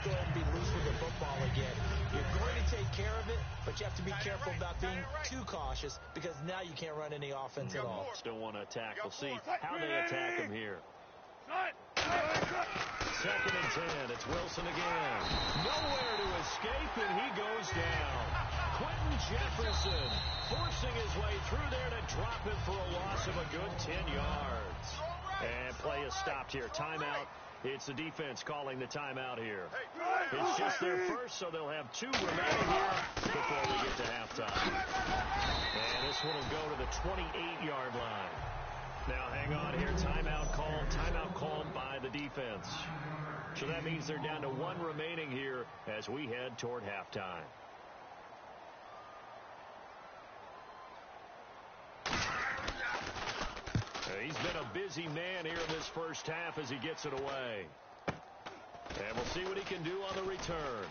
go ahead and be loose with the football again. You're going to take care of it, but you have to be careful about being too cautious because now you can't run any offense at all. Still want to attack. We'll see how they attack him here. 2nd and 10. It's Wilson again. Nowhere to escape, and he goes down. Quentin Jefferson forcing his way through there to drop it for a loss of a good 10 yards. And play is stopped here. Timeout. It's the defense calling the timeout here. It's just their first, so they'll have 2 remaining here before we get to halftime. And this one will go to the 28-yard line. Now hang on here. Timeout called by the defense. So that means they're down to 1 remaining here as we head toward halftime. He's been a busy man here in this first half as he gets it away. And we'll see what he can do on the return.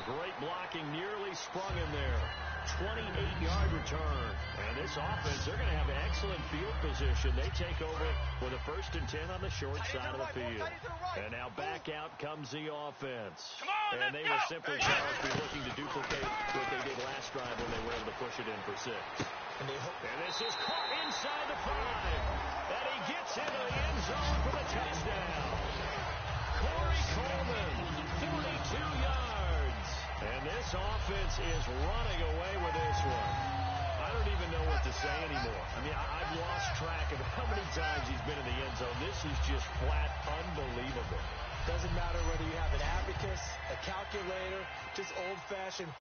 Great blocking, nearly sprung him there. 28-yard return. And this offense, they're going to have excellent field position. They take over with a 1st and 10 on the short side of the field. And now back out comes the offense. And they will simply, Charles, be looking to duplicate what they did last drive when they were able to push it in for 6. And this is caught inside the 5. And he gets into the end zone for the touchdown. Corey Coleman, 42 yards. And this offense is running away with this one. I don't even know what to say anymore. I mean, I've lost track of how many times he's been in the end zone. This is just flat unbelievable. Doesn't matter whether you have an abacus, a calculator, just old-fashioned.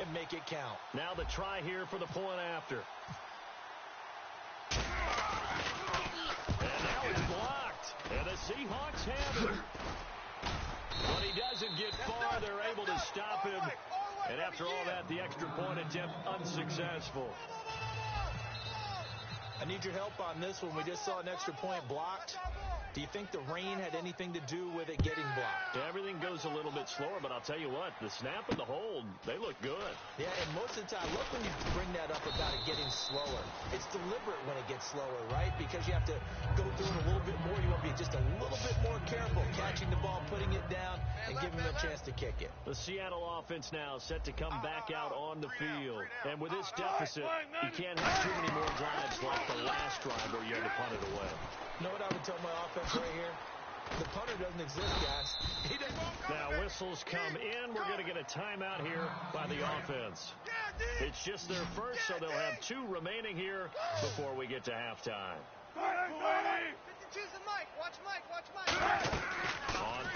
And make it count. Now the try here for the point after. And now he's blocked. And the Seahawks have it. But he doesn't get far. They're able to stop him. And after all that, the extra point attempt unsuccessful. I need your help on this one. We just saw an extra point blocked. Do you think the rain had anything to do with it getting blocked? Everything goes a little bit slower, but I'll tell you what, the snap and the hold, they look good. Yeah, and most of the time, look when you bring that up about it getting slower. It's deliberate when it gets slower, right? Because you have to go through it a little bit more. You want to be just a little bit more careful catching the ball, putting it down, and giving them a chance to kick it. The Seattle offense now set to come back out on the field. And with this deficit, you can't have too many more drives like the last drive where you had to punt it away. You know what I would tell my offense right here? The punter doesn't exist, guys. He doesn't. Now whistles come in. We're going to get a timeout here by the offense. It's just their first, so they'll have 2 remaining here before we get to halftime. On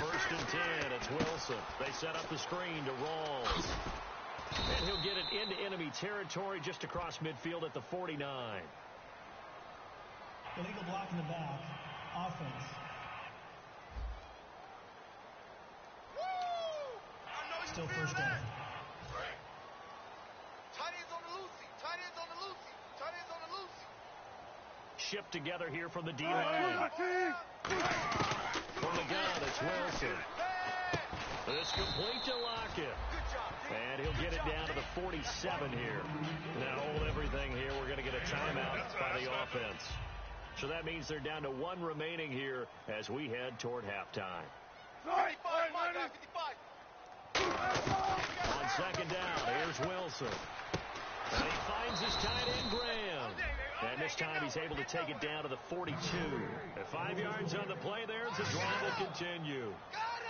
1st and 10, it's Wilson. They set up the screen to Rawls. And he'll get it into enemy territory just across midfield at the 49. Illegal block in the back. Offense. Still first down. Tight ends on the loosey. Tight ends on the loosey. Tight ends on the loosey. Shipped together here from the D-line. From the gun, it's Wilson. This complete to Lockett. And he'll get it down to the 47 here. Now hold everything here. We're going to get a timeout by the offense. So that means they're down to 1 remaining here as we head toward halftime. 55. On 2nd down, here's Wilson. And he finds his tight end, Graham. And this time he's able to take it down to the 42. At 5 yards on the play there as the drive will continue.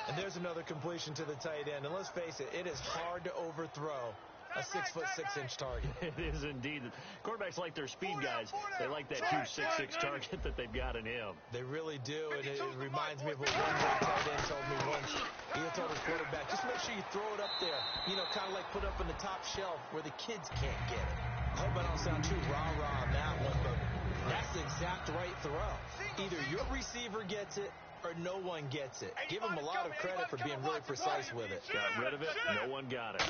And there's another completion to the tight end. And let's face it, it is hard to overthrow a 6'6" target. It is indeed. Quarterbacks like their speed guys. They like that huge 6'6" target that they've got in him. They really do, and it reminds me of what one great tight end told me once. He told his quarterback, just make sure you throw it up there, you know, kind of like put it up on the top shelf where the kids can't get it. I hope I don't sound too rah-rah on that one, but that's the exact right throw. Either your receiver gets it or no one gets it. Give him a lot of credit for being really precise with it. Got rid of it. No one got it.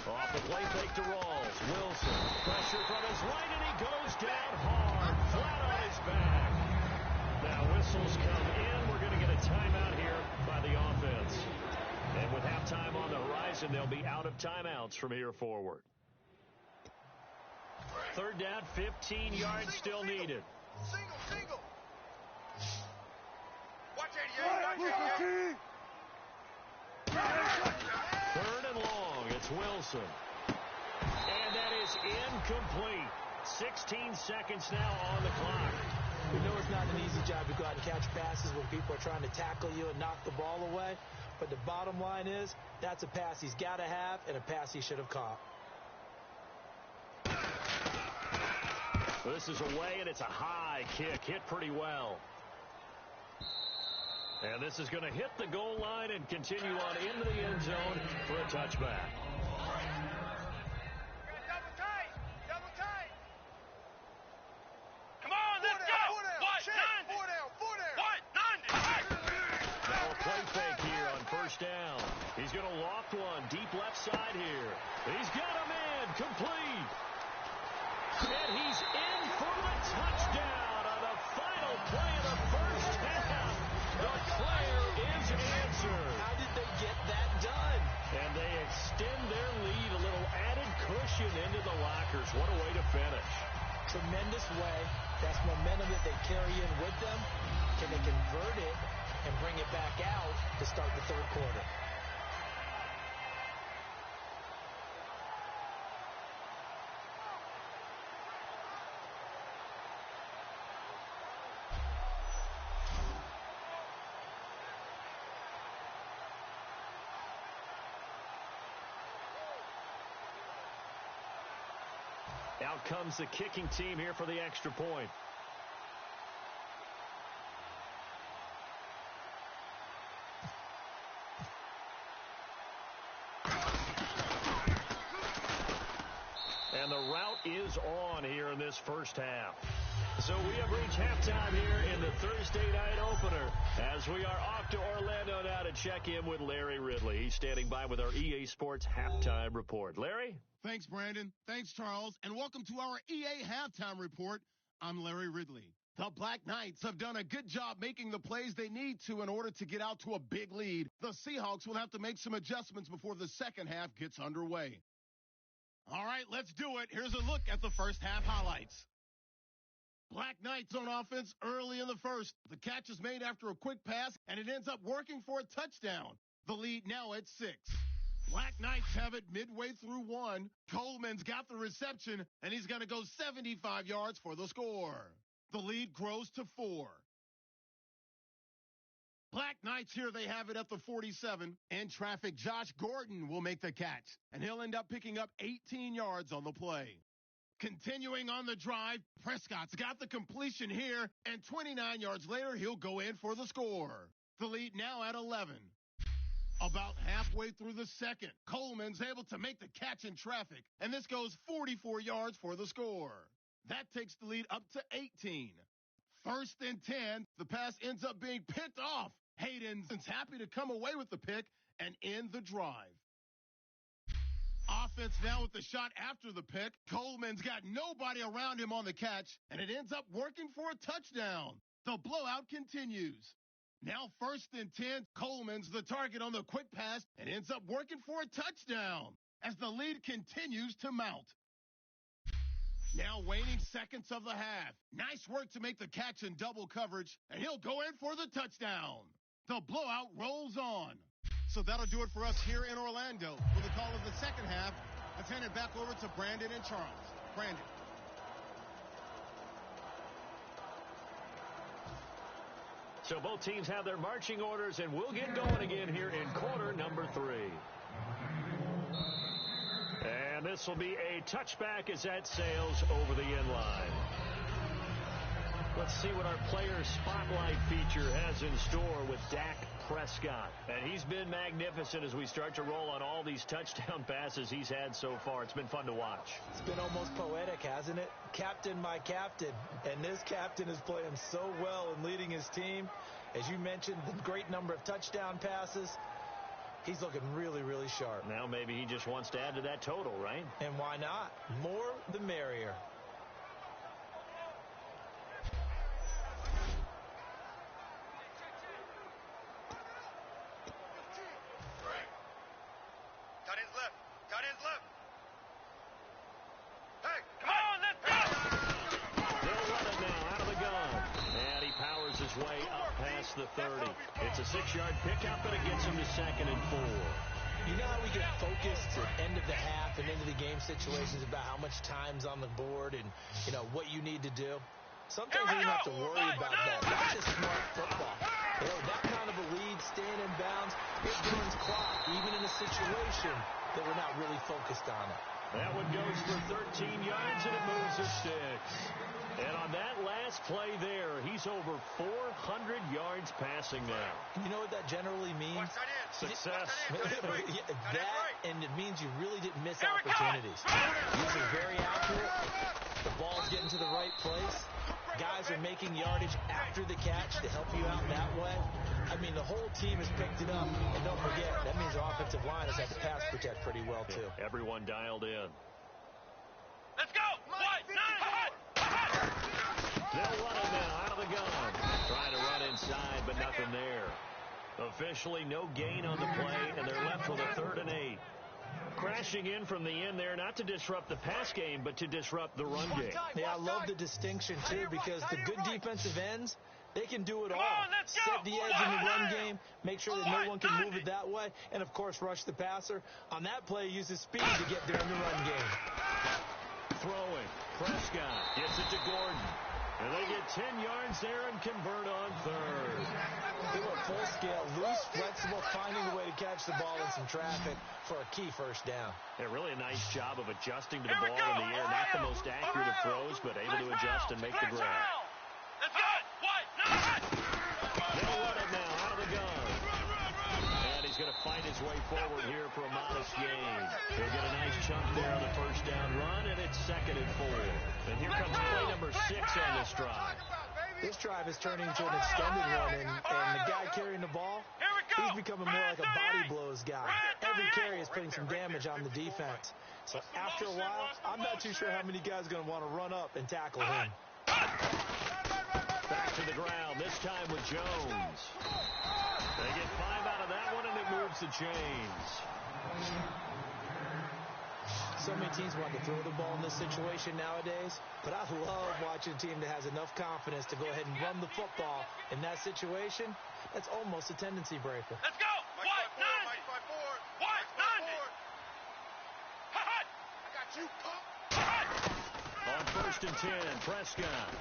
Off the play fake to Rawls. Wilson. Pressure from his right, and he goes down hard. Flat on his back. Now whistles come in. We're going to get a timeout here by the offense. And with halftime on the horizon, plays, and they'll be out of timeouts from here forward. Third down, 15 yards still needed. Single. Watch 88. Third and long. It's Wilson. And that is incomplete. 16 seconds now on the clock. We know it's not an easy job to go out and catch passes when people are trying to tackle you and knock the ball away. But the bottom line is, that's a pass he's got to have and a pass he should have caught. This is away, and it's a high kick. Hit pretty well. And this is going to hit the goal line and continue on into the end zone for a touchback. Double tight. Come on, let's go. Four down. What? 90. Now a play fake here on first down. He's going to loft one deep left side here. He's got a man complete. And he's in for the touchdown on the final play of the first half. The player is answered. How did they get that done? And they extend their lead, a little added cushion into the lockers. What a way to finish. Tremendous way. That's momentum that they carry in with them. Can they convert it and bring it back out to start the third quarter? Out comes the kicking team here for the extra point. And the route is on here in this first half. So we have reached halftime here in the Thursday night opener as we are off to Orlando now to check in with Larry Ridley. He's standing by with our EA Sports halftime report. Larry? Thanks, Brandon. Thanks, Charles. And welcome to our EA halftime report. I'm Larry Ridley. The Black Knights have done a good job making the plays they need to in order to get out to a big lead. The Seahawks will have to make some adjustments before the second half gets underway. All right, let's do it. Here's a look at the first half highlights. Black Knights on offense early in the first. The catch is made after a quick pass, and it ends up working for a touchdown. The lead now at 6. Black Knights have it midway through 1. Coleman's got the reception, and he's going to go 75 yards for the score. The lead grows to 4. Black Knights here, they have it at the 47. In traffic, Josh Gordon will make the catch, and he'll end up picking up 18 yards on the play. Continuing on the drive, Prescott's got the completion here, and 29 yards later, he'll go in for the score. The lead now at 11. About halfway through the second, Coleman's able to make the catch in traffic, and this goes 44 yards for the score. That takes the lead up to 18. First and 10, the pass ends up being picked off. Hayden's happy to come away with the pick and end the drive. Offense now with the shot after the pick. Coleman's got nobody around him on the catch, and it ends up working for a touchdown. The blowout continues. Now first and 10, Coleman's the target on the quick pass and ends up working for a touchdown as the lead continues to mount. Now waning seconds of the half. Nice work to make the catch in double coverage, and he'll go in for the touchdown. The blowout rolls on. So that'll do it for us here in Orlando. For the call of the second half, let's hand it back over to Brandon and Charles. Brandon. So both teams have their marching orders, and we'll get going again here in quarter number 3. And this will be a touchback as that sails over the end line. Let's see what our player spotlight feature has in store with Dak Prescott. And he's been magnificent as we start to roll on all these touchdown passes he's had so far. It's been fun to watch. It's been almost poetic, hasn't it? Captain, my captain. And this captain is playing so well in leading his team. As you mentioned, the great number of touchdown passes. He's looking really, really sharp. Now maybe he just wants to add to that total, right? And why not? More the merrier. past the 30. It's a 6-yard pickup, and it gets him to 2nd and 4. You know how we get focused at end of the half and into the game situations about how much time's on the board and, you know, what you need to do? Sometimes you don't have to worry about that. That's just smart football. You know, that kind of a lead, staying in bounds, it burns clock, even in a situation that we're not really focused on it. That one goes for 13 yards, and it moves the sticks. And on that last play there, he's over 400 yards passing now. You know what that generally means? Success. That, and it means you really didn't miss opportunities. These are very accurate. The ball's getting to the right place. Guys are making yardage after the catch to help you out that way. I mean, the whole team has picked it up. And don't forget, that means our offensive line has had to pass protect pretty well, too. Everyone dialed in. Let's go! They'll run it now out of the gun. Trying to run inside, but nothing there. Officially, no gain on the play, and they're left with a 3rd and 8. Crashing in from the end there, not to disrupt the pass game, but to disrupt the run game. Yeah, I love the distinction, too, because the good defensive ends, they can do it all. Set the edge in the run game, make sure that no one can move it that way, and, of course, rush the passer. On that play, use his speed to get there in the run game. Throwing. Prescott gets it to Gordon. And they get 10 yards there and convert on 3rd. They were full scale, loose, flexible, finding a way to catch the ball in some traffic for a key first down. Yeah, really a nice job of adjusting to the ball in the air. Not the most accurate of throws, but able to adjust and make the grab. Let's go! They'll run it now out of the gun. And he's going to fight his way forward here for a modest gain. He'll get a nice chunk there on the first down run, and it's 2nd and 4. And here comes play number 6 on this drive. This drive is turning into an extended run, and the guy carrying the ball, he's becoming more like a body blows guy. Every carry is putting some damage on the defense. So after a while, I'm not too sure how many guys are going to want to run up and tackle him. Back to the ground, this time with Jones. They get 5 out of that one, and it moves the chains. So many teams want to throw the ball in this situation nowadays, but I love watching a team that has enough confidence to go ahead and run the football in that situation. That's almost a tendency breaker. Let's go! White 90! White 90! I got you, punk! On 1st and 10, Prescott.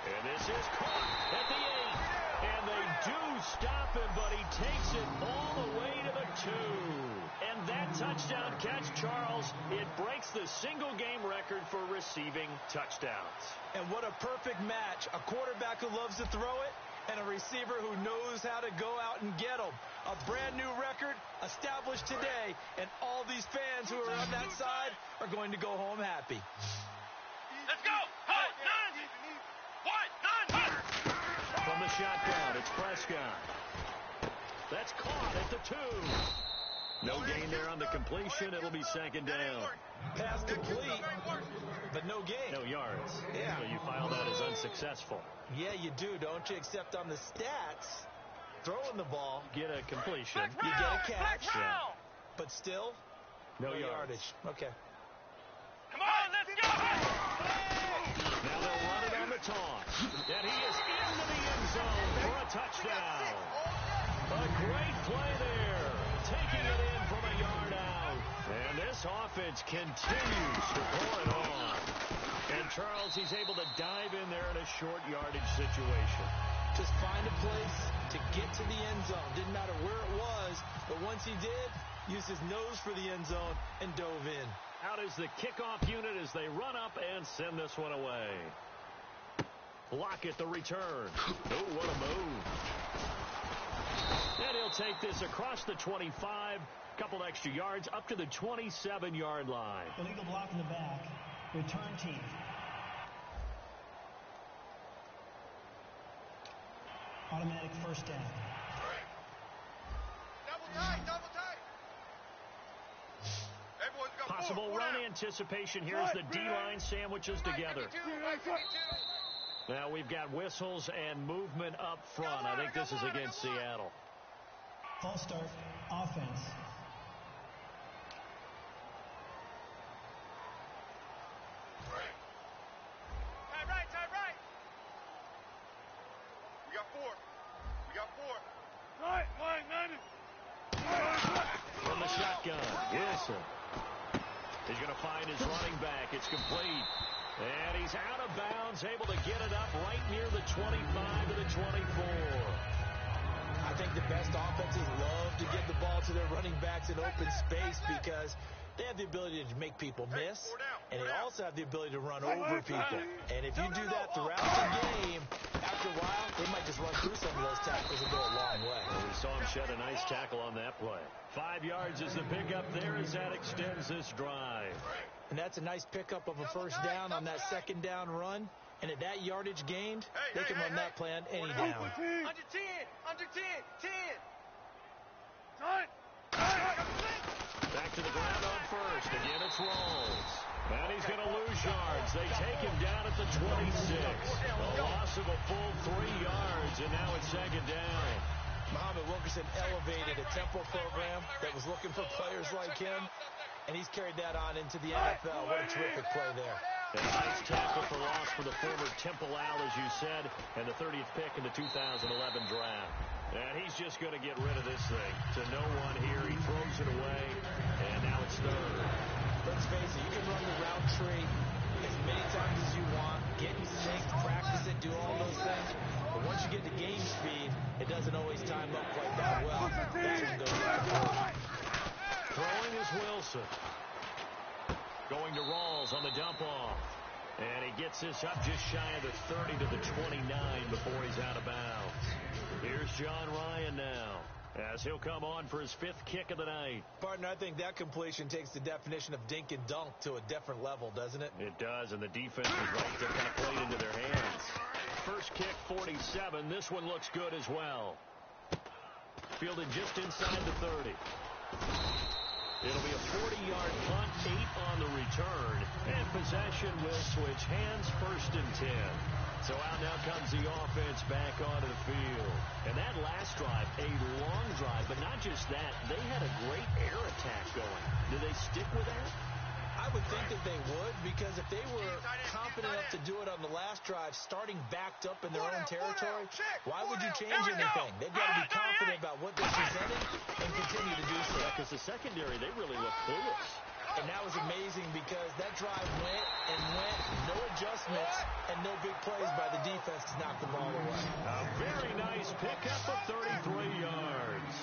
And this is caught at the 8. And they do stop him, but he takes it all the way to the 2. And that touchdown catch, Charles, it breaks the single-game record for receiving touchdowns. And what a perfect match. A quarterback who loves to throw it and a receiver who knows how to go out and get them. A brand-new record established today, and all these fans who are on that side are going to go home happy. Let's go! White 90! White 90! From the shotgun, it's Prescott. That's caught at the 2. No gain there on the completion. It'll be 2nd down. Pass complete, but no gain. No yards. Yeah. So you file that as unsuccessful. Yeah, you do, don't you? Except on the stats, throwing the ball, Get a completion. you get a catch, Yeah. but still, No yards. yardage. Okay. Come on, let's go! Now they'll run it on the toss. And he is into the end zone for a touchdown. A great play there. Taking it in from a yard out. And this offense continues to pour it on. And Charles, he's able to dive in there in a short yardage situation. Just find a place to get to the end zone. Didn't matter where it was, but once he did, used his nose for the end zone and dove in. Out is the kickoff unit as they run up and send this one away. Lockett the return. Oh, what a move. And he'll take this across the 25, couple extra yards up to the 27-yard line. Illegal block in the back. Return team. Automatic first down. Double tight, double tight. Everyone's got Possible four run out. anticipation here as the D-line sandwiches together. 52. Now we've got whistles and movement up front. I think this is against Seattle. False start. Offense. Tight right, tight right. We got 4. We got 4. From the shotgun, Wilson. He's going to find his running back. It's complete. And he's out of bounds, able to get it up right near the 25 to the 24. I think the best offenses love to give the ball to their running backs in open space because they have the ability to make people miss, and they also have the ability to run over people. And if you do that throughout the game, after a while, they might just run through some of those tackles and go a long way. Well, we saw him shed a nice tackle on that play. 5 yards is the pickup there as that extends this drive. And that's a nice pickup of a first down on that second down run. And at that yardage gained, they can run that play on any down. Under 10. Under 10. 10. Back to the ground on first. Again, it's Rawls. And he's going to lose yards. They take him down at the 26. A loss of a full 3 yards, and now it's second down. Muhammad Wilkerson elevated a tempo program that was looking for players like him, and he's carried that on into the NFL. What a terrific play there. A nice tackle for loss for the former Temple Owl, as you said, and the 30th pick in the 2011 draft. And he's just going to get rid of this thing. To no one here. He throws it away, and now it's third. Let's face it, you can run the route tree as many times as you want, get in sync, practice it, do all those things. But once you get to game speed, it doesn't always time up quite that well. That's when it goes right. Throwing is Wilson. Going to Rawls on the dump off. And he gets this up just shy of the 30 to the 29 before he's out of bounds. Here's John Ryan now, as he'll come on for his 5th kick of the night. Partner, I think that completion takes the definition of dink and dunk to a different level, doesn't it? It does, and the defense was right to kind of play it into their hands. First kick, 47. This one looks good as well. Fielded just inside the 30. It'll be a 40-yard punt, 8 on the return, and possession will switch hands, 1st and 10. So out now comes the offense back onto the field. And that last drive, a long drive, but not just that, they had a great air attack going. Do they stick with that? I would think that they would, because if they were confident enough to do it on the last drive, starting backed up in their own territory, why would you change anything? They've got to be confident about what they're presenting and continue to do so. Yeah, because the secondary, they really look clueless. And that was amazing because that drive went and went, no adjustments, and no big plays by the defense to knock the ball away. A very nice pickup of 33 yards.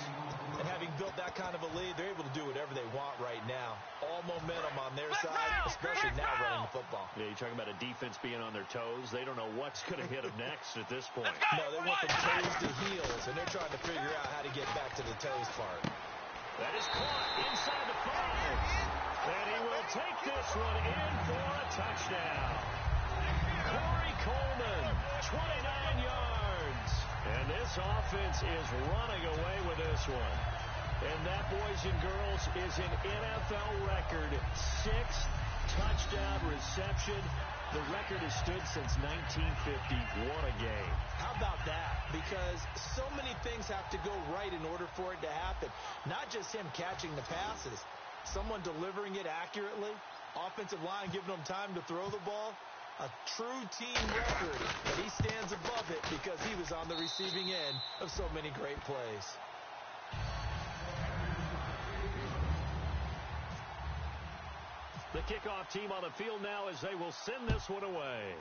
And having built that kind of a lead, they're able to do whatever they want right now. All momentum on their side, especially now running the football. Yeah, you're talking about a defense being on their toes. They don't know what's going to hit them next at this point. No, they went from toes to heels, and they're trying to figure out how to get back to the toes part. That is caught inside the 5. And he will take this one in for a touchdown. Corey Coleman, 29 yards. And this offense is running away with this one. And that, boys and girls, is an NFL record 6th touchdown reception. The record has stood since 1950. What a game. How about that? Because so many things have to go right in order for it to happen. Not just him catching the passes. Someone delivering it accurately. Offensive line giving them time to throw the ball. A true team record, but he stands above it because he was on the receiving end of so many great plays. The kickoff team on the field now as they will send this one away.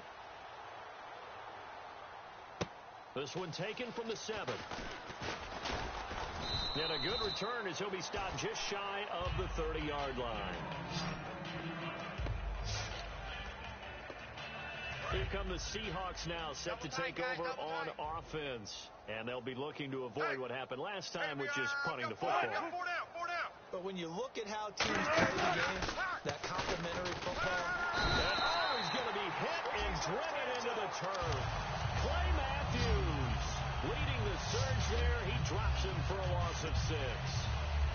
This one taken from the 7. And a good return as he'll be stopped just shy of the 30-yard line. Here come the Seahawks now, set to take over on offense. And they'll be looking to avoid what happened last time, which is punting the football. 4 down. But when you look at how teams play the game, that complementary football, And he's going to be hit and driven into the turf. Clay Matthews leading the surge there. He drops him for a loss of 6.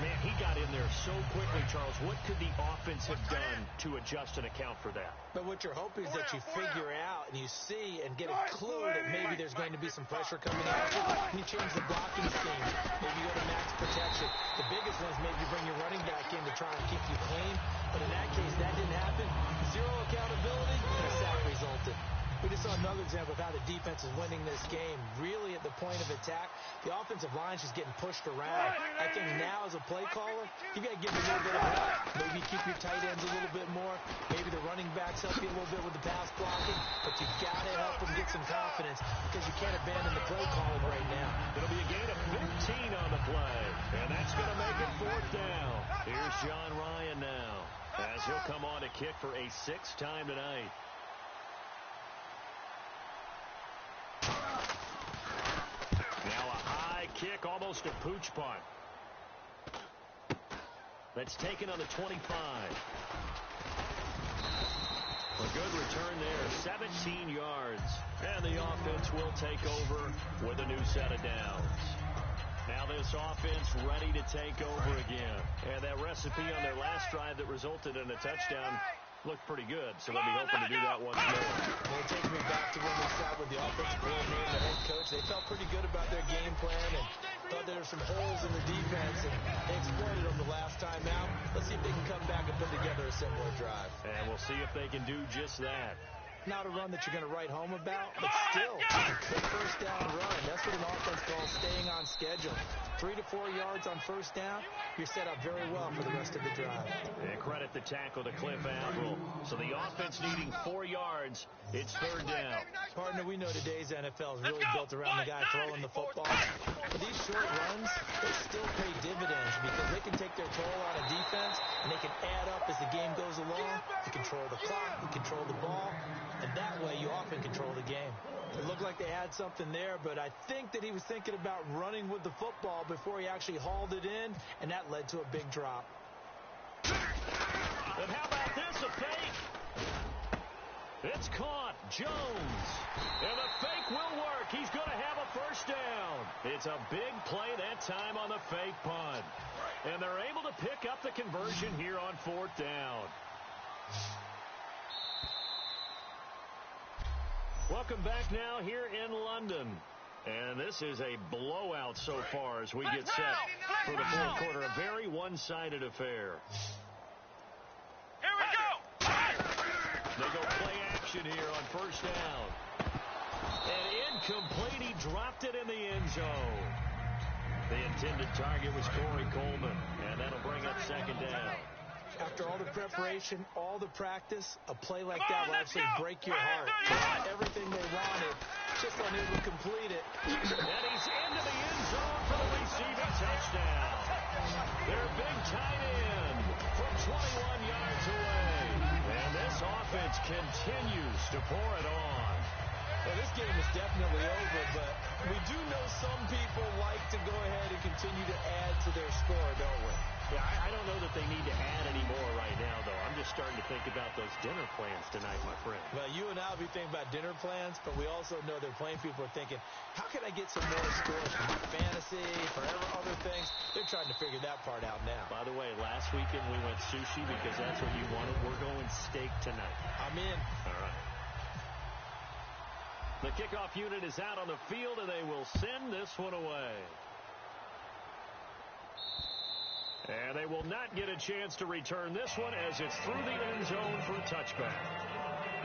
Man, he got in there so quickly, Charles. What could the offense have done to adjust and account for that? but what you're hoping is that you figure out and you see and get a clue that maybe there's going to be some pressure coming at you, and you change the blocking scheme. Maybe you go to max protection. The biggest one is maybe you bring your running back in to try and keep you clean, but in that case, that didn't happen. Zero accountability, and a sack resulted. We just saw another example of how the defense is winning this game, really at the point point of attack. The offensive line's just getting pushed around. I think now as a play caller, you got to give them a little bit of help. Maybe keep your tight ends a little bit more. Maybe the running backs help you a little bit with the pass blocking. But you got to help them get some confidence because you can't abandon the play calling right now. It'll be a gain of 15 on the play. And that's going to make it 4th down. Here's John Ryan now, as he'll come on to kick for a 6th time tonight. Now a high kick, almost a pooch punt. That's taken on the 25. A good return there, 17 yards. And the offense will take over with a new set of downs. Now this offense ready to take over again. And that recipe on their last drive that resulted in a touchdown looked pretty good, so they'll be hoping to do that once more. Well, it takes me back to when we sat with the offensive coordinator and the head coach. They felt pretty good about their game plan and thought there were some holes in the defense, and they exploited them the last time out. Let's see if they can come back and put together a similar drive. And we'll see if they can do just that. Not a run that you're going to write home about, but still a good first down run. That's what an offense calls staying on schedule. 3 to 4 yards on first down, you're set up very well for the rest of the drive. And credit the tackle to Cliff Avril. So the offense needing 4 yards. It's 3rd down. Partner, we know today's NFL is really built around the guy throwing the football. But these short runs, they still pay dividends because they can take their toll on a defense and they can add up as the game goes along. You control the clock, you control the ball, and that way you often control the game. It looked like they had something there, but I think that he was thinking about running with the football before he actually hauled it in, and that led to a big drop. And how about this, a fake? It's caught. Jones. And the fake will work. He's going to have a first down. It's a big play that time on the fake punt. And they're able to pick up the conversion here on 4th down. Welcome back now here in London. And this is a blowout so far as we get set for the 4th quarter. A very one-sided affair. Here we go. They go play action here on first down. And incomplete. He dropped it in the end zone. The intended target was Corey Coleman. And that'll bring up 2nd down. After all the preparation, all the practice, a play like that will actually break your heart. They got everything they wanted, just unable to complete it. And he's into the end zone for the receiving touchdown. Their big tight end from 21 yards away. And this offense continues to pour it on. Well, this game is definitely over, but we do know some people like to go ahead and continue to add to their score, don't we? Yeah, I don't know that they need to add any more right now, though. I'm just starting to think about those dinner plans tonight, my friend. Well, you and I will be thinking about dinner plans, but we also know their playing people are thinking, how can I get some more scores for my fantasy, for other things? They're trying to figure that part out now. By the way, last weekend we went sushi because that's what you wanted. We're going steak tonight. I'm in. All right. The kickoff unit is out on the field, and they will send this one away. And they will not get a chance to return this one as it's through the end zone for a touchback.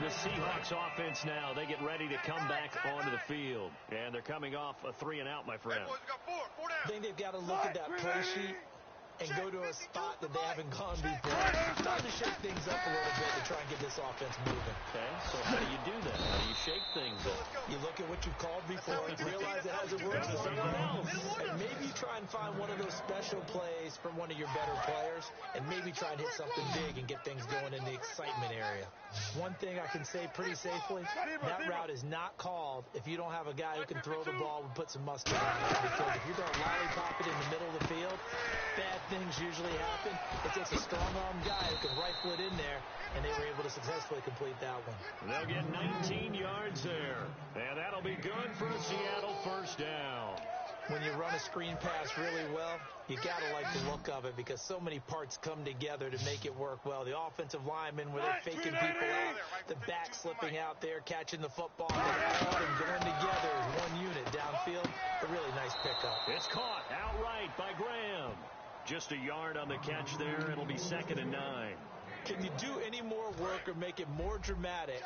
The Seahawks offense now, they get ready to come back onto the field. And they're coming off a 3-and-out, my friend. I think they've got to look at that play sheet and go to a spot that they haven't gone before. Time to shake things up a little bit to try and get this offense moving. Okay, so how do you do that? How do you shake things up? You look at what you've called before and realize it hasn't worked for you. And maybe you try and find one of those special plays from one of your better players and maybe try and hit something big and get things going in the excitement area. One thing I can say pretty safely, that route is not called if you don't have a guy who can throw the ball and put some mustard on it. Because if you're going to lollipop it in the middle of the field, bad things usually happen. It takes a strong-armed guy who can rifle it in there, and they were able to successfully complete that one. They'll get 19 yards there, and that'll be good for a Seattle first down. When you run a screen pass really well, you got to like the look of it because so many parts come together to make it work well. The offensive linemen where they're faking people out, the back slipping out there, catching the football, and all of them going together as one unit downfield. A really nice pickup. It's caught outright by Graham. Just a yard on the catch there. It'll be 2nd and 9. Can you do any more work or make it more dramatic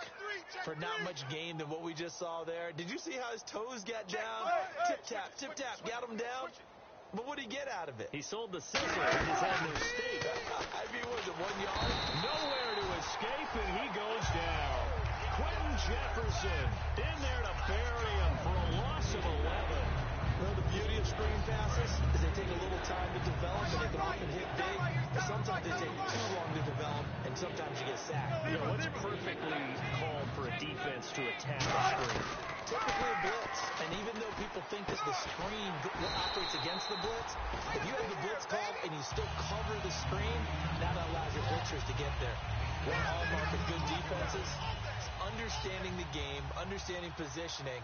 for not much gain than what we just saw there? Did you see how his toes got down? Tip-tap, got him down. But what did he get out of it? He sold the scissors. He just had no stake. I mean, was it 1 yard? Nowhere to escape, and he goes down. Quentin Jefferson in there to bury him for a loss of 11. Well, the beauty of screen passes is they take a little time to develop, and they can often hit big. But sometimes they take too long to develop, and sometimes you get sacked. You know, what's perfectly called for a defense to attack a screen? Typically a blitz. And even though people think that the screen operates against the blitz, if you have the blitz called and you still cover the screen, that allows your blitzers to get there. One hallmark of good defenses is understanding the game, understanding positioning,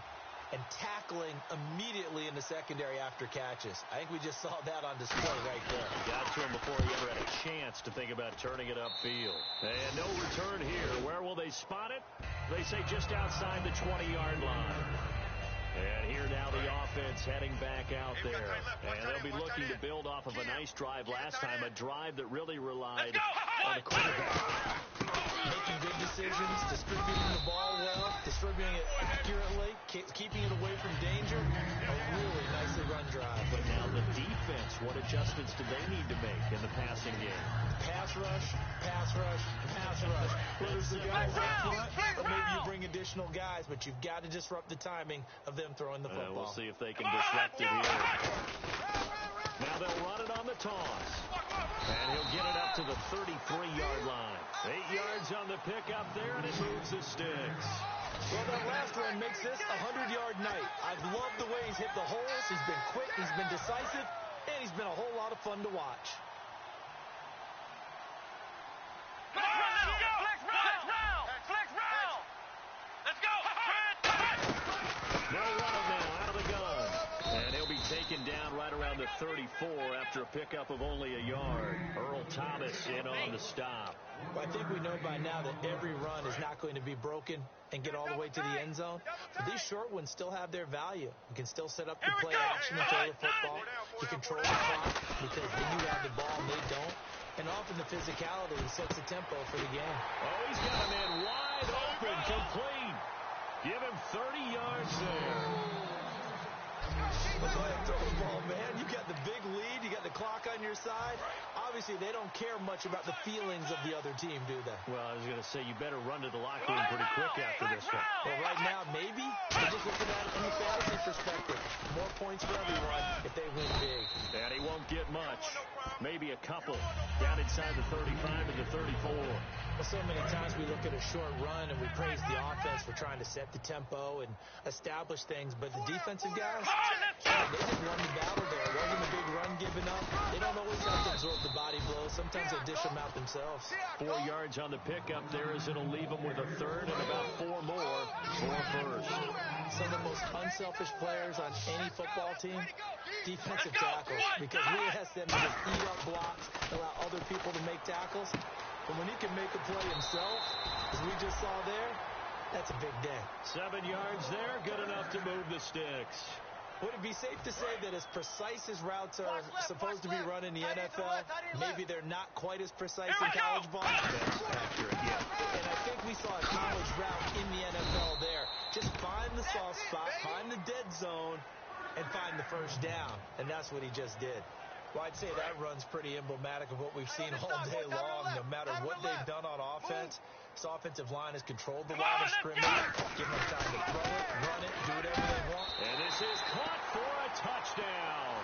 and tackling immediately in the secondary after catches. I think we just saw that on display right there. Got to him before he ever had a chance to think about turning it upfield. And no return here. Where will they spot it? They say just outside the 20-yard line. And here now the offense heading back out there. And they'll be looking to build off of a nice drive last time, a drive that really relied on the quarterback. Making good decisions, distributing the ball well, distributing it accurately, keeping it away from danger. A really nicely run drive. But now the defense, what adjustments do they need to make in the passing game? Pass rush, pass rush, pass rush. Whether it's the guys up front, or maybe you bring additional guys, but you've got to disrupt the timing of them throwing the football. We'll see if they can disrupt it here. Now they'll run it on the toss. And he'll get it up to the 33-yard line. 8 yards on the pickup there, and it moves the sticks. Well, that last one makes this a 100-yard night. I've loved the way he's hit the holes. He's been quick, he's been decisive, and he's been a whole lot of fun to watch. Let's go! No running now out of the gun. And he'll be taken down right around the 34 after a pickup of only a yard. Earl Thomas in on the stop. Well, I think we know by now that every run is not going to be broken and get all the way to the end zone. But these short ones still have their value. You can still set up the play action and throw the football. You control the clock because then you have the ball and they don't. And often the physicality sets the tempo for the game. Oh, he's got a man wide open, complete. Give him 30 yards there. Well, go ahead and throw the ball, man. You got the big lead. You got the clock on your side. Obviously, they don't care much about the feelings of the other team, do they? Well, I was going to say, you better run to the locker room pretty quick after this one. Well, right now, maybe. But just looking at it from the fantasy perspective, more points for everyone if they win big. And he won't get much. Maybe a couple. Down inside the 35 and the 34. Well, so many times we look at a short run and we praise the offense for trying to set the tempo and establish things, but the defensive guys, they just won the battle there. It wasn't a big run given up. They don't always have to absorb the body blows. Sometimes they dish them out themselves. 4 yards on the pickup there as it'll leave them with a third and about 4 more for first. Some of the most unselfish players on any football team, defensive tackles, because we ask them to just eat up blocks, allow other people to make tackles. But when he can make a play himself, as we just saw there, that's a big day. 7 yards there, good enough to move the sticks. Would it be safe to say that as precise as routes are supposed to be run in the NFL, maybe they're not quite as precise in college ball? That's accurate, yeah. And I think we saw a college route in the NFL there. Just find the soft spot, find the dead zone, and find the first down. And that's what he just did. Well, I'd say that run's pretty emblematic of what we've seen all day long. No matter what they've done on offense, this offensive line has controlled the line of scrimmage, given them time to throw it, run it, do whatever they want. And this is caught for a touchdown.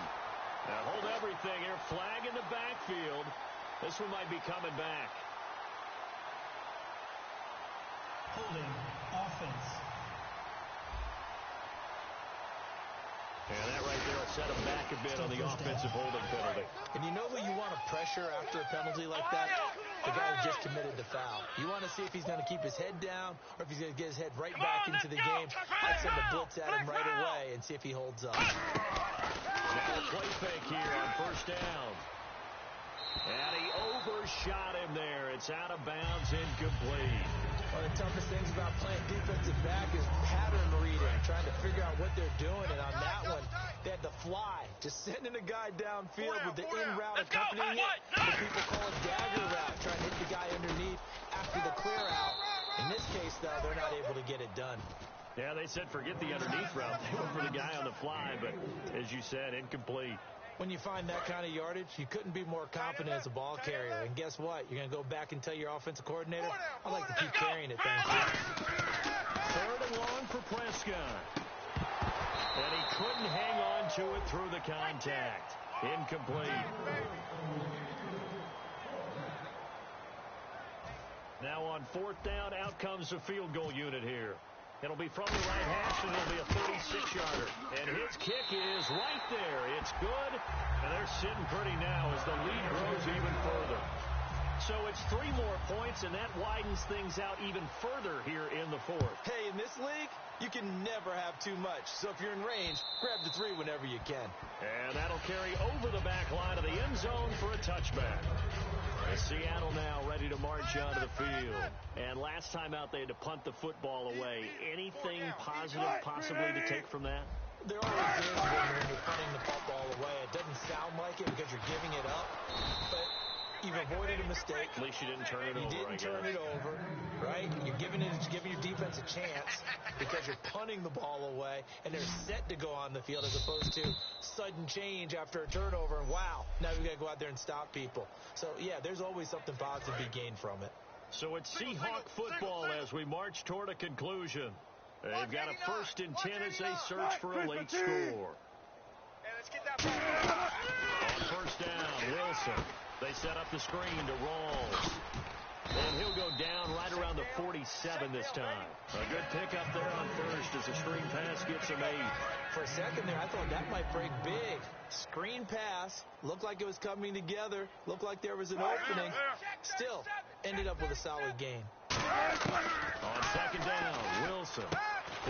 Now hold everything here. Flag in the backfield. This one might be coming back. Holding offense. And that right there will set him back a bit on the offensive holding penalty. And you know who you want to pressure after a penalty like that? The guy who just committed the foul. You want to see if he's going to keep his head down or if he's going to get his head right back into the game. I'd send a blitz at him right away and see if he holds up. Now a play fake here on first down. And he overshot him there. It's out of bounds, incomplete. One of the toughest things about playing defensive back is pattern reading, trying to figure out what they're doing. And on that one, they had to fly Just sending a guy downfield with the in route accompanying it. What people call a dagger route, trying to hit the guy underneath after the clear out. In this case, though, they're not able to get it done. Yeah, they said forget the underneath route. They went for the guy on the fly, but as you said, incomplete. When you find that kind of yardage, you couldn't be more confident as a ball carrier. And guess what? You're going to go back and tell your offensive coordinator, I'd like to keep carrying it, thank you. 3rd and long for Prescott. And he couldn't hang on to it through the contact. Incomplete. Now on 4th down, out comes the field goal unit here. It'll be from the right hash, and it'll be a 36-yarder. And his kick is right there. It's good, and they're sitting pretty now as the lead grows even further. So it's 3 more points, and that widens things out even further here in the 4th. Hey, in this league, you can never have too much. So if you're in range, grab the 3 whenever you can. And that'll carry over the back line of the end zone for a touchback. Seattle now ready to march onto the field. And last time out, they had to punt the football away. Anything positive possibly to take from that? There always is when you're punting the football away. It doesn't sound like it because you're giving it up, but you've avoided a mistake. At least you didn't turn it over. You didn't turn it over, right? You're giving your defense a chance because you're punting the ball away, and they're set to go on the field as opposed to sudden change after a turnover. And wow, now we've got to go out there and stop people. So, yeah, there's always something positive to be gained from it. So it's Seahawk football as we march toward a conclusion. They've got a 1st and 10 as they search for a late score. Hey, let's get that ball. On 1st down, Wilson. They set up the screen to Rawls. And he'll go down right around the 47 this time. A good pickup there on 1st as the screen pass gets him 8. For a second there, I thought that might break big. Screen pass. Looked like it was coming together. Looked like there was an opening. Still, ended up with a solid gain. On 2nd down, Wilson.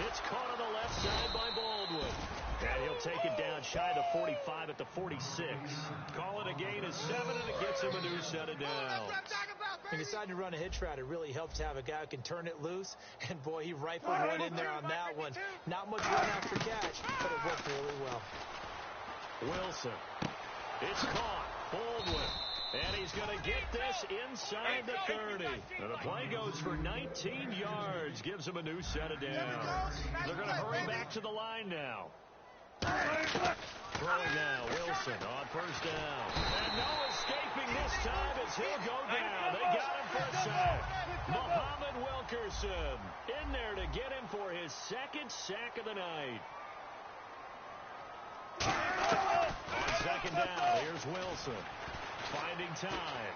It's caught on the left side by Baldwin. And he'll take it down shy of the 45 at the 46. Call it a gain of 7, and it gets him a new set of downs. He decided to run a hitch route. It really helps to have a guy who can turn it loose. And, boy, he rifled one in there on that one. Not much run after catch, but it worked really well. Wilson. It's caught. Baldwin. And he's going to get this inside the 30. And the play goes for 19 yards. Gives him a new set of downs. They're going to hurry back to the line now. Throwing now, Wilson on 1st down. And no escaping this time as he'll go down. They got him for a sack. Muhammad Wilkerson in there to get him for his 2nd sack of the night. On 2nd down, here's Wilson. Finding time.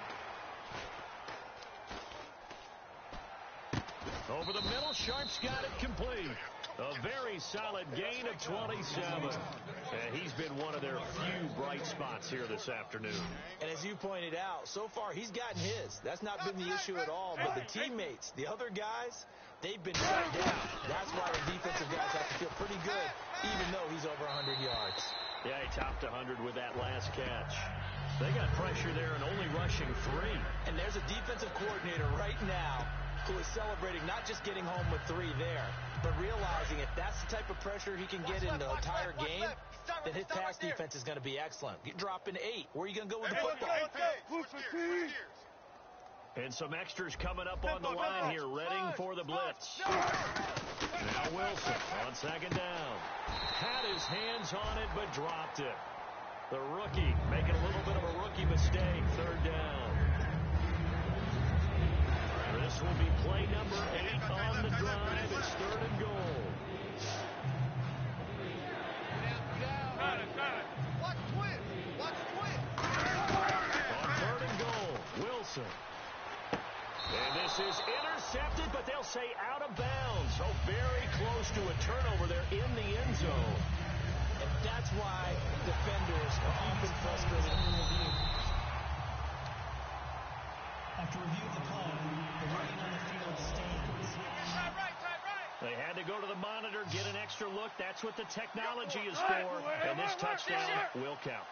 Over the middle, Sharp's got it complete. A very solid gain of 27. And he's been one of their few bright spots here this afternoon. And as you pointed out, so far he's gotten his. That's not been the issue at all. But the teammates, the other guys, they've been shut down. That's why the defensive guys have to feel pretty good, even though he's over 100 yards. Yeah, he topped 100 with that last catch. They got pressure there and only rushing 3. And there's a defensive coordinator right now who is celebrating not just getting home with 3 there, but realizing if that's the type of pressure he can get in the entire game, then his pass defense is going to be excellent. You're dropping 8. Where are you going to go with the football? And some extras coming up on the line here, readying for the blitz. Now Wilson on 2nd down. Had his hands on it, but dropped it. The rookie making a little bit of a rookie mistake. 3rd down. This will be play number 8 on the drive. It's 3rd and goal. Watch twin. On 3rd and goal, Wilson. And this is intercepted, but they'll say out of bounds. So very close to a turnover there in the end zone. And that's why defenders have been frustrated. After review of the play, the rating on the field stands. They had to go to the monitor, get an extra look. That's what the technology is for. And this touchdown will count.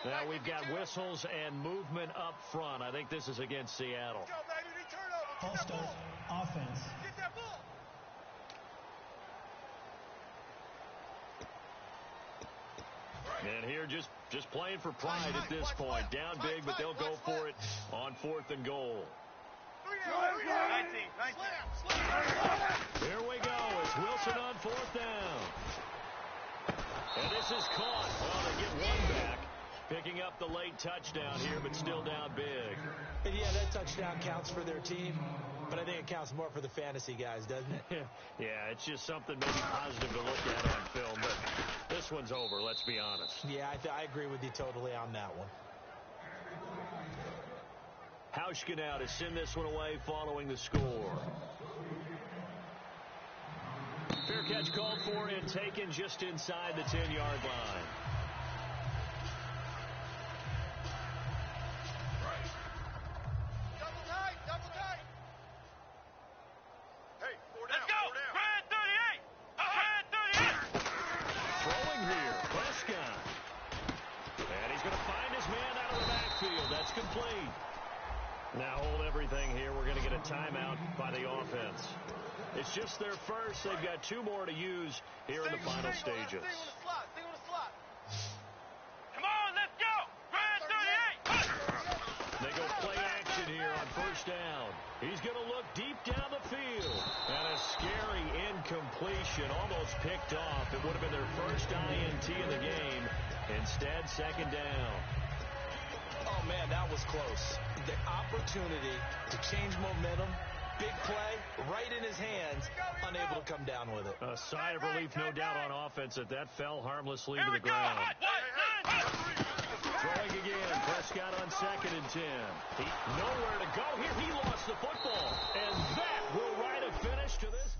Now we've got whistles and movement up front. I think this is against Seattle. False start, offense. And here just playing for pride at this point. Down big, but they'll go for it on 4th and goal. 19. Here we go. It's Wilson on 4th down. And this is caught. Well, they get one back. Picking up the late touchdown here, but still down big. And yeah, that touchdown counts for their team, but I think it counts more for the fantasy guys, doesn't it? Yeah, it's just something maybe positive to look at on film, but this one's over, let's be honest. Yeah, I agree with you totally on that one. Hauschka now to send this one away following the score. Fair catch called for and taken just inside the 10-yard line. Double tight. Hey, 4 down. Let's go. Red 38. Throwing here, Prescott. And he's going to find his man out of the backfield. That's complete. Now hold everything here. We're going to get a timeout by the offense. It's just their first. They've got 2 more to use here in the final stages. Stay on the slot. Come on, let's go. Red 38. They go play action here on 1st down. He's going to look deep down the field. And a scary incompletion, almost picked off. It would have been their first INT in the game. Instead, 2nd down. Oh, man, that was close. The opportunity to change momentum, big play, right in his hands, unable to come down with it. A sigh of relief, no doubt, on offense that fell harmlessly to the ground. Throwing again, Prescott on 2nd and 10. Nowhere to go here. He lost the football. And that will write a finish to this